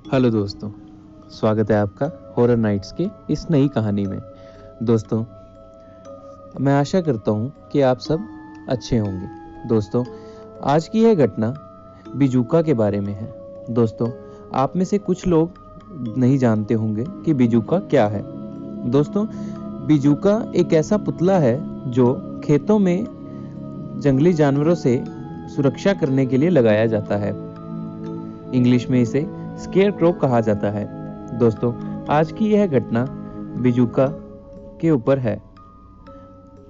Hello दोस्तों, स्वागत है आपका हॉरर नाइट्स की इस नई कहानी में। दोस्तों, मैं आशा करता हूँ कि आप सब अच्छे होंगे। दोस्तों, आज की यह घटना बिजूका के बारे में है। दोस्तों, आप में से कुछ लोग नहीं जानते होंगे कि बिजूका क्या है। दोस्तों, बिजूका एक ऐसा पुतला है जो खेतों में जंगली जानवरों से सुरक्षा करने के लिए लगाया जाता है। इंग्लिश में इसे स्केयरक्रो कहा जाता है। दोस्तों, आज की यह घटना बिजूका के ऊपर है।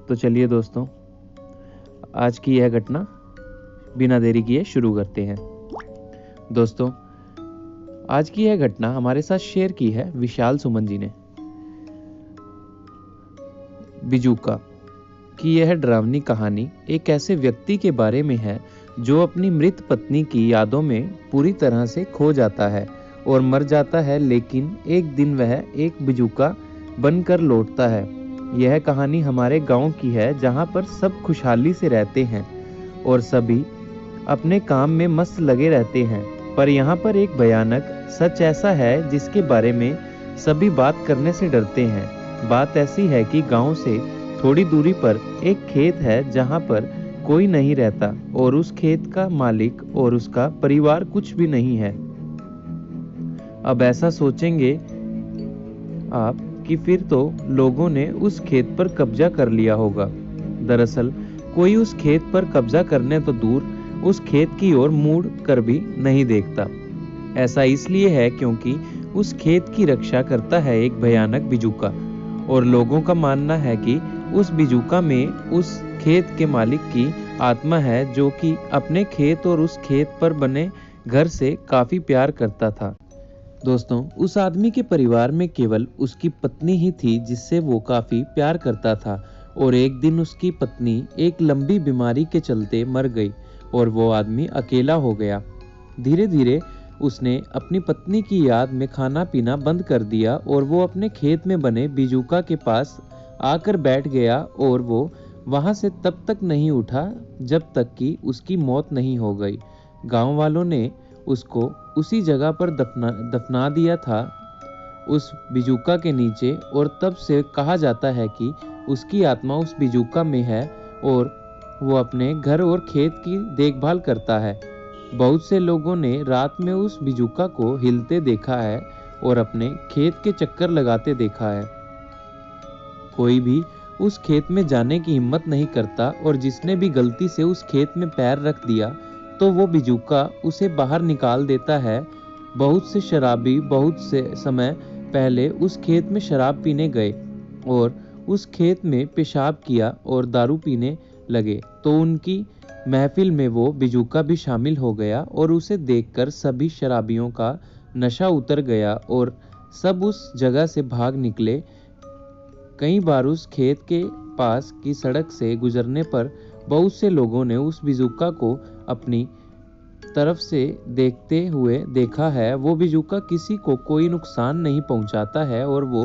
तो चलिए दोस्तों, आज की यह घटना बिना देरी किए शुरू करते हैं। दोस्तों, आज की यह घटना हमारे साथ शेयर की है विशाल सुमन जी ने। बिजूका की यह डरावनी कहानी एक ऐसे व्यक्ति के बारे में है जो अपनी मृत पत्नी की यादों में पूरी तरह से खो जाता है और मर जाता है, लेकिन एक दिन वह एक बिजूका बनकर लौटता है। यह कहानी हमारे गांव की है जहां पर सब खुशहाली से रहते हैं और सभी अपने काम में मस्त लगे रहते हैं। पर यहाँ पर एक भयानक सच ऐसा है जिसके बारे में सभी बात करने से डरते हैं। बात ऐसी है कि गांव से थोड़ी दूरी पर एक खेत है जहां पर कोई नहीं रहता और उस खेत का मालिक और उसका परिवार कुछ भी नहीं है। अब ऐसा सोचेंगे आप कि फिर तो लोगों ने उस खेत पर कब्जा कर लिया होगा। दरअसल कोई उस खेत पर कब्जा करने तो दूर, उस खेत की ओर मुड़ कर भी नहीं देखता। ऐसा इसलिए है क्योंकि उस खेत की रक्षा करता है एक भयानक बिजूका, और लोगों का मानना है कि उस बिजूका में उस खेत के मालिक की आत्मा है जो कि अपने खेत और उस खेत पर बने घर से काफी प्यार करता था। दोस्तों, उस आदमी के परिवार में केवल उसकी पत्नी ही थी जिससे वो काफी प्यार करता था, और एक दिन उसकी पत्नी एक लंबी बीमारी के चलते मर गई और वो आदमी अकेला हो गया। धीरे धीरे उसने अपनी पत्नी की याद में खाना पीना बंद कर दिया और वो अपने खेत में बने बिजूका के पास आकर बैठ गया, और वो वहां से तब तक नहीं उठा जब तक कि उसकी मौत नहीं हो गई। गांव वालों ने उसको उसी जगह पर दफना दिया था, उस बिजूका के नीचे, और तब से कहा जाता है कि उसकी आत्मा उस बिजूका में है और वो अपने घर और खेत की देखभाल करता है। बहुत से लोगों ने रात में उस बिजूका को हिलते देखा है और अपने खेत के चक्कर लगाते देखा है। कोई भी उस खेत में जाने की हिम्मत नहीं करता, और जिसने भी गलती से उस खेत में पैर रख दिया तो वो बिजूका उसे बाहर निकाल देता है। बहुत से शराबी बहुत से समय पहले उस खेत में शराब पीने गए और उस खेत में पेशाब किया और दारू पीने लगे, तो उनकी महफिल में वो बिजूका भी शामिल हो गया और उसे देखकर सभी शराबियों का नशा उतर गया और सब उस जगह से भाग निकले। कई बार उस खेत के पास की सड़क से गुजरने पर बहुत से लोगों ने उस बिजूका को अपनी तरफ से देखते हुए देखा है। वो बिजूका किसी को कोई नुकसान नहीं पहुंचाता है और वो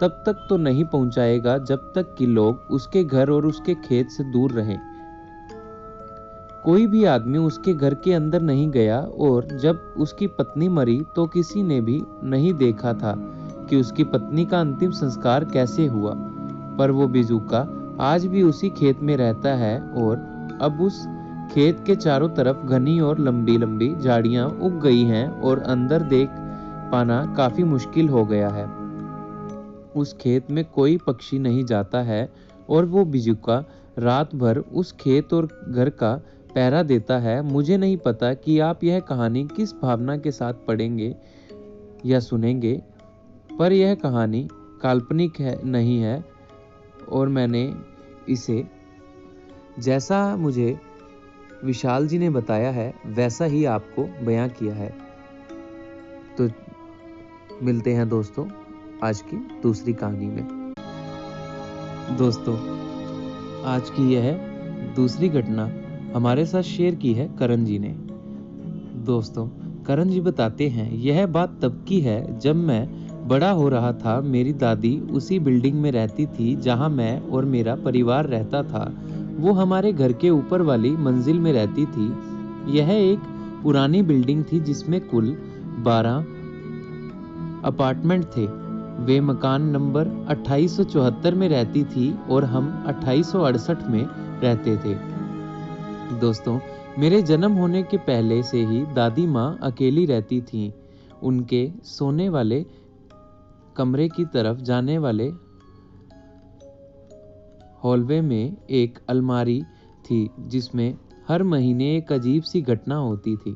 तब तक तो नहीं पहुंचाएगा जब तक कि लोग उसके घर और उसके खेत से दूर रहें। कोई भी आदमी उसके घर के अंदर नहीं गया, और जब उसकी पत्नी मरी तो किसी ने भी नहीं देखा था कि उसकी पत्नी का अंतिम संस्कार कैसे हुआ। पर वो बिजूका आज भी उसी खेत में रहता है, और अब उस खेत के चारों तरफ घनी और लंबी लंबी झाड़ियां उग गई हैं और अंदर देख पाना काफी मुश्किल हो गया है। उस खेत में कोई पक्षी नहीं जाता है और वो बिजूका रात भर उस खेत और घर का पहरा देता है। मुझे नहीं पता कि आप यह कहानी किस भावना के साथ पढ़ेंगे या सुनेंगे, पर यह कहानी काल्पनिक नहीं है, और मैंने इसे जैसा मुझे विशाल जी ने बताया है वैसा ही आपको बयां किया है। तो मिलते हैं दोस्तों आज की दूसरी कहानी में। दोस्तों, आज की यह दूसरी घटना हमारे साथ शेयर की है करण जी ने। दोस्तों, करण जी बताते हैं, यह बात तब की है जब मैं बड़ा हो रहा था। मेरी दादी उसी बिल्डिंग में रहती थी जहां मैं और मेरा परिवार रहता था। वो हमारे घर के ऊपर वाली मंजिल में रहती थी। यह एक पुरानी बिल्डिंग थी जिसमें कुल 12 अपार्टमेंट थे। वे मकान नंबर 2874 में रहती थी और हम 2868 में रहते थे। दोस्तों, मेरे जन्म होने के पहले से ही दादी माँ अकेली रहती थीं। उनके सोने वाले कमरे की तरफ जाने वाले हॉलवे में एक अलमारी थी जिसमें हर महीने एक अजीब सी घटना होती थी।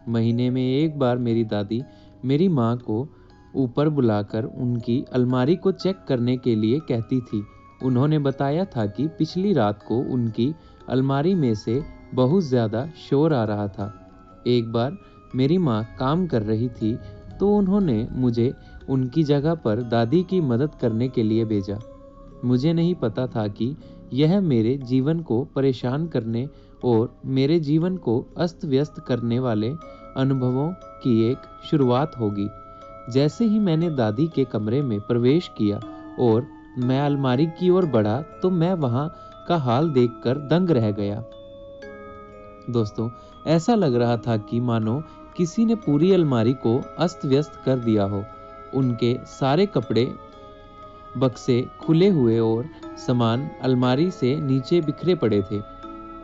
महीने में एक बार मेरी दादी मेरी माँ को ऊपर बुलाकर उनकी अलमारी को चेक करने के लिए कहती थी। उन्होंने बताया था कि पिछली रात को उनकी अलमारी में से बहुत ज़्यादा शोर आ रहा था। एक बार मेरी माँ काम कर रही थी तो उन्होंने मुझे उनकी जगह पर दादी की मदद करने के लिए भेजा। मुझे नहीं पता था कि यह मेरे जीवन को परेशान करने और मेरे जीवन को अस्त व्यस्त करने वाले अनुभवों की एक शुरुआत होगी। जैसे ही मैंने दादी के कमरे में प्रवेश किया और मैं अलमारी की ओर बढ़ा तो मैं वहां का हाल देखकर दंग रह गया। दोस्तों, ऐसा लग रहा था कि मानो किसी ने पूरी अलमारी को अस्त व्यस्त कर दिया हो। उनके सारे कपड़े बक्से खुले हुए और सामान अलमारी से नीचे बिखरे पड़े थे।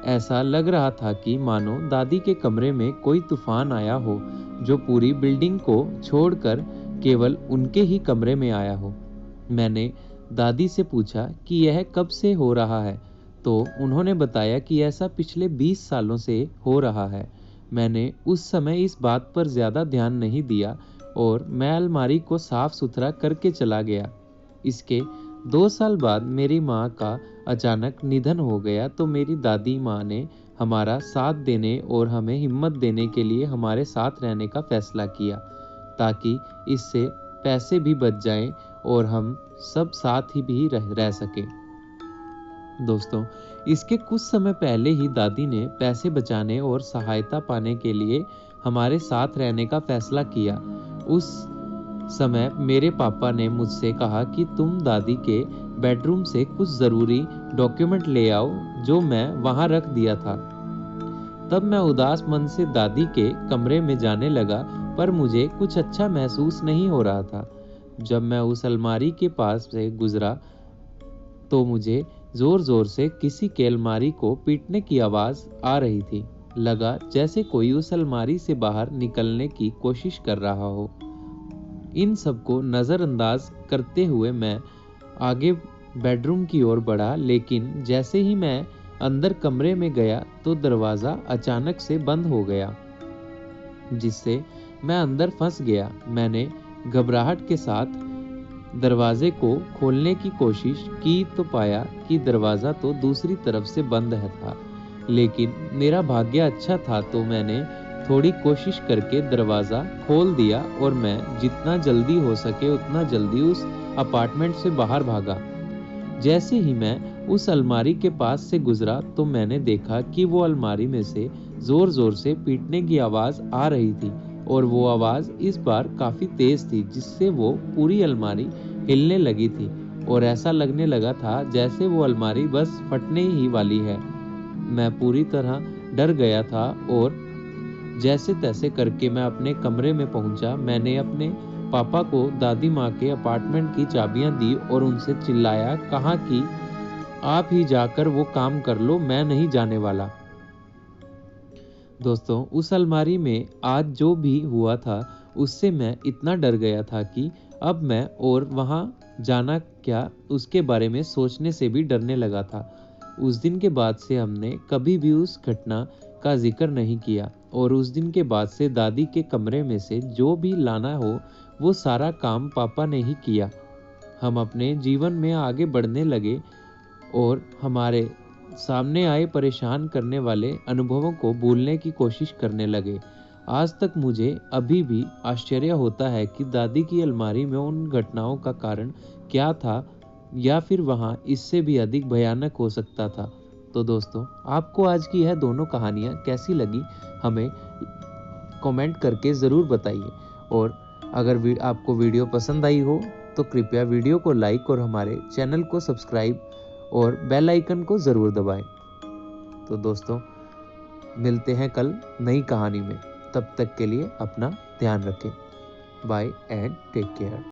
ऐसा लग रहा था कि मानो दादी के कमरे में कोई तूफान आया हो जो पूरी बिल्डिंग को छोड़कर केवल उनके ही कमरे में आया हो। मैंने दादी से पूछा कि यह कब से हो रहा है, तो उन्होंने बताया कि ऐसा पिछले 20 सालों से हो रहा है। मैंने उस समय इस बात पर ज़्यादा ध्यान नहीं दिया और मैं अलमारी को साफ सुथरा करके चला गया। इसके 2 साल बाद मेरी माँ का अचानक निधन हो गया तो मेरी दादी माँ ने हमारा साथ देने और हमें हिम्मत देने के लिए हमारे साथ रहने का फैसला किया ताकि इससे पैसे भी बच जाएं और हम सब साथ ही भी रह सकें। दोस्तों, इसके कुछ समय पहले ही दादी ने पैसे बचाने और सहायता पाने के लिए हमारे साथ रहने का फैसला किया। उस समय मेरे पापा ने मुझसे कहा कि तुम दादी के बेडरूम से कुछ ज़रूरी डॉक्यूमेंट ले आओ जो मैं वहां रख दिया था। तब मैं उदास मन से दादी के कमरे में जाने लगा पर मुझे कुछ अच्छा महसूस नहीं हो रहा था। जब मैं उस अलमारी के पास से गुजरा तो मुझे जोर जोर से किसी के अलमारी को पीटने की आवाज़ आ रही थी। लगा जैसे कोई उस अलमारी से बाहर निकलने की कोशिश कर रहा हो। इन सबको नज़रअंदाज करते हुए मैं आगे बेडरूम की ओर बढ़ा, लेकिन जैसे ही मैं अंदर कमरे में गया तो दरवाज़ा अचानक से बंद हो गया, जिससे मैं अंदर फंस गया। मैंने घबराहट के साथ दरवाजे को खोलने की कोशिश की तो पाया कि दरवाज़ा तो दूसरी तरफ से बंद था, लेकिन मेरा भाग्य अच्छा था तो मैंने थोड़ी कोशिश करके दरवाज़ा खोल दिया और मैं जितना जल्दी हो सके उतना जल्दी उस अपार्टमेंट से बाहर भागा। जैसे ही मैं उस अलमारी के पास से गुजरा तो मैंने देखा कि वो अलमारी में से ज़ोर ज़ोर से पीटने की आवाज़ आ रही थी और वो आवाज़ इस बार काफ़ी तेज़ थी जिससे वो पूरी अलमारी हिलने लगी थी और ऐसा लगने लगा था जैसे वो अलमारी बस फटने ही वाली है। मैं पूरी तरह डर गया था और जैसे तैसे करके मैं अपने कमरे में पहुंचा। मैंने अपने पापा को दादी माँ के अपार्टमेंट की चाबियां दी और उनसे चिल्लाया, कहा कि आप ही जाकर वो काम कर लो, मैं नहीं जाने वाला। दोस्तों, उस अलमारी में आज जो भी हुआ था उससे मैं इतना डर गया था कि अब मैं और वहाँ जाना क्या उसके बारे में सोचने से भी डरने लगा था। उस दिन के बाद से हमने कभी भी उस घटना का जिक्र नहीं किया और उस दिन के बाद से दादी के कमरे में से जो भी लाना हो वो सारा काम पापा ने ही किया। हम अपने जीवन में आगे बढ़ने लगे और हमारे सामने आए परेशान करने वाले अनुभवों को भूलने की कोशिश करने लगे। आज तक मुझे अभी भी आश्चर्य होता है कि दादी की अलमारी में उन घटनाओं का कारण क्या था या फिर वहाँ इससे भी अधिक भयानक हो सकता था। तो दोस्तों, आपको आज की यह दोनों कहानियाँ कैसी लगी हमें कमेंट करके ज़रूर बताइए और अगर आपको वीडियो पसंद आई हो तो कृपया वीडियो को लाइक और हमारे चैनल को सब्सक्राइब और बेल आइकन को ज़रूर दबाएं। तो दोस्तों, मिलते हैं कल नई कहानी में। तब तक के लिए अपना ध्यान रखें। Bye and take care.